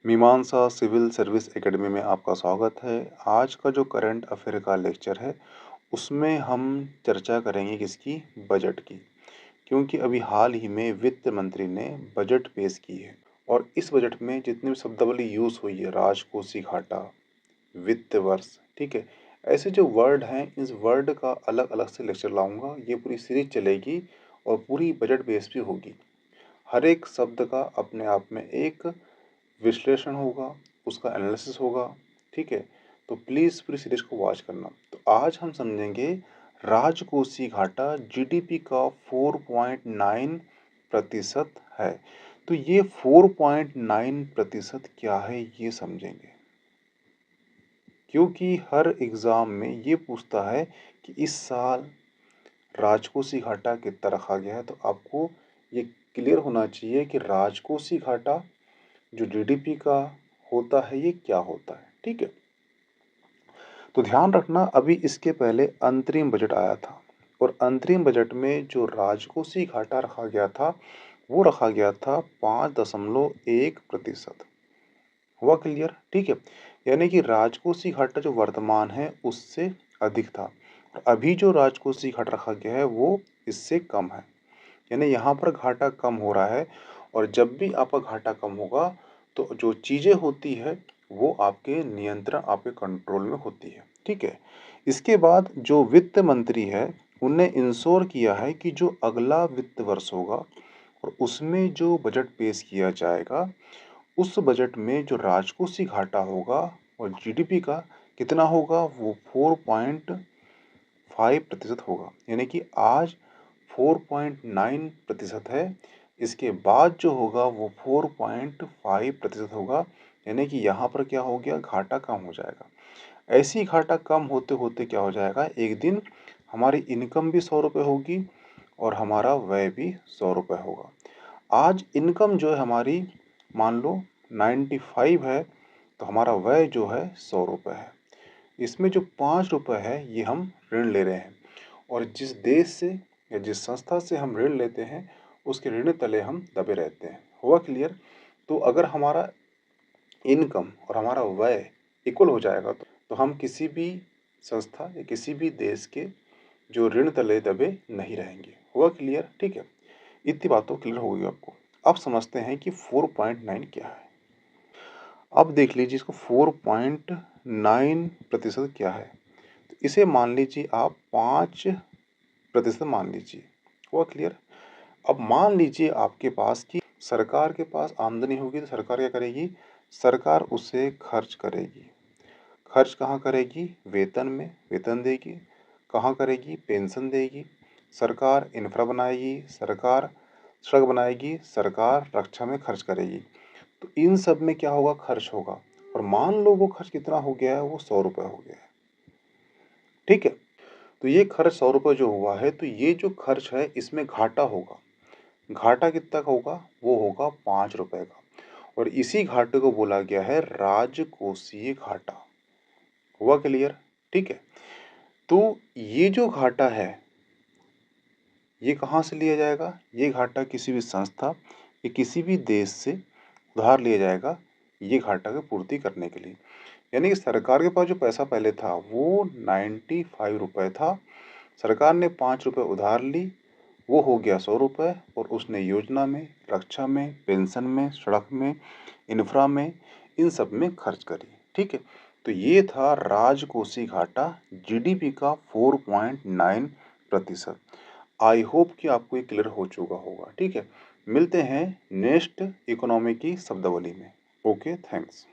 मीमांसा civil service academy में आपका स्वागत है। आज का जो करंट अफेयर का लेक्चर है, उसमें हम चर्चा करेंगे किसकी? बजट की। क्योंकि अभी हाल ही में वित्त मंत्री ने बजट पेश की है और इस बजट में जितनी भी शब्दावली यूज़ हुई है, राजकोषीय घाटा, वित्त वर्ष, ठीक है? ऐसे जो वर्ड हैं, इस वर्ड का अलग-अलग से लेक्चर लाऊँगा। ये पूरी सीरीज़ चलेगी और पूरी बजट बेस पे होगी। हर एक शब्द का अपने आप में एक विश्लेषण होगा, उसका एनालिसिस होगा, ठीक है? तो प्लीज़ पूरी सीरीज़ को वॉच करना। तो आज हम समझेंगे राजकोषीय घाटा जीडीपी का 4.9% है। तो ये 4.9% क्या है, ये समझेंगे। क्योंकि हर एग्ज़ाम में ये पूछता है कि इस साल राजकोषीय घाटा कितना रखा गया है, तो आपको ये क्लियर होना चाहिए कि राजकोषीय घाटा जो जीडीपी का होता है, ये क्या होता है, ठीक है? तो ध्यान रखना, अभी इसके पहले अंतरिम बजट आया था और अंतरिम बजट में जो राजकोषीय घाटा रखा गया था, वो रखा गया था 5.1%। हुआ क्लियर? ठीक है? यानी कि राजकोषीय घाटा जो वर्तमान है, उससे अधिक था और अभी जो राजकोषीय घाटा रखा गया है, वो इससे कम है। यानी यहाँ पर घाटा कम हो रहा है और जब भी आपका घाटा कम होगा, तो जो चीज़ें होती है, वो आपके नियंत्रण, आपके कंट्रोल में होती है, ठीक है? इसके बाद जो वित्त मंत्री है, उनने इंश्योर किया है कि जो अगला वित्त वर्ष होगा और उसमें जो बजट पेश किया जाएगा, उस बजट में जो राजकोषीय घाटा होगा और जीडीपी का कितना होगा, वो 4.5% होगा। यानी कि आज 4.9% है, इसके बाद जो होगा वो 4.5% होगा। यानी कि यहाँ पर क्या हो गया, घाटा कम हो जाएगा। ऐसे ही घाटा कम होते-होते क्या हो जाएगा, एक दिन हमारी इनकम भी ₹100 होगी और हमारा व्यय भी ₹100 होगा। आज इनकम जो है हमारी, मान लो 95 है, तो हमारा व्यय जो है ₹100 है। इसमें जो ₹5 है, ये हम ऋण ले रहे हैं और जिस देश से या जिस संस्था से हम ऋण लेते हैं, उसके ऋण तले हम दबे रहते हैं। हुआ क्लियर? तो अगर हमारा इनकम और हमारा व्यय इक्वल हो जाएगा, तो हम किसी भी संस्था या किसी भी देश के जो ऋण तले दबे नहीं रहेंगे। हुआ क्लियर? ठीक है? इतनी बात तो क्लियर हो गई आपको। अब समझते हैं कि 4.9 क्या है। अब देख लीजिए इसको, 4.9% क्या है? तो इसे मान लीजिए आप 5% मान लीजिए। हुआ क्लियर? अब मान लीजिए आपके पास कि सरकार के पास आमदनी होगी, तो सरकार क्या करेगी? सरकार उसे खर्च करेगी। खर्च कहाँ करेगी? वेतन में, वेतन देगी। कहाँ करेगी? पेंशन देगी। सरकार इंफ्रा बनाएगी, सरकार सड़क बनाएगी, सरकार रक्षा में खर्च करेगी। तो इन सब में क्या होगा? खर्च होगा। और मान लो वो खर्च कितना हो गया है, वो ₹100 हो गया है। ठीक है? तो ये खर्च ₹100 जो हुआ है, तो ये जो खर्च है, इसमें घाटा होगा। घाटा कितना का होगा? वो होगा ₹5 का और इसी घाटे को बोला गया है राजकोषीय घाटा। हुआ क्लियर? ठीक है? तो ये जो घाटा है, ये कहाँ से लिया जाएगा? ये घाटा किसी भी संस्था या किसी भी देश से उधार लिया जाएगा, ये घाटा की पूर्ति करने के लिए। यानी कि सरकार के पास जो पैसा पहले था, वो ₹95 था। सरकार ने ₹5 उधार ली, वो हो गया ₹100 और उसने योजना में, रक्षा में, पेंशन में, सड़क में, इंफ्रा में, इन सब में खर्च करी। ठीक है? तो ये था राजकोषीय घाटा जीडीपी का 4.9%। आई होप कि आपको ये क्लियर हो चुका होगा। ठीक है? मिलते हैं नेक्स्ट इकोनॉमी की शब्दावली में। Okay, thanks.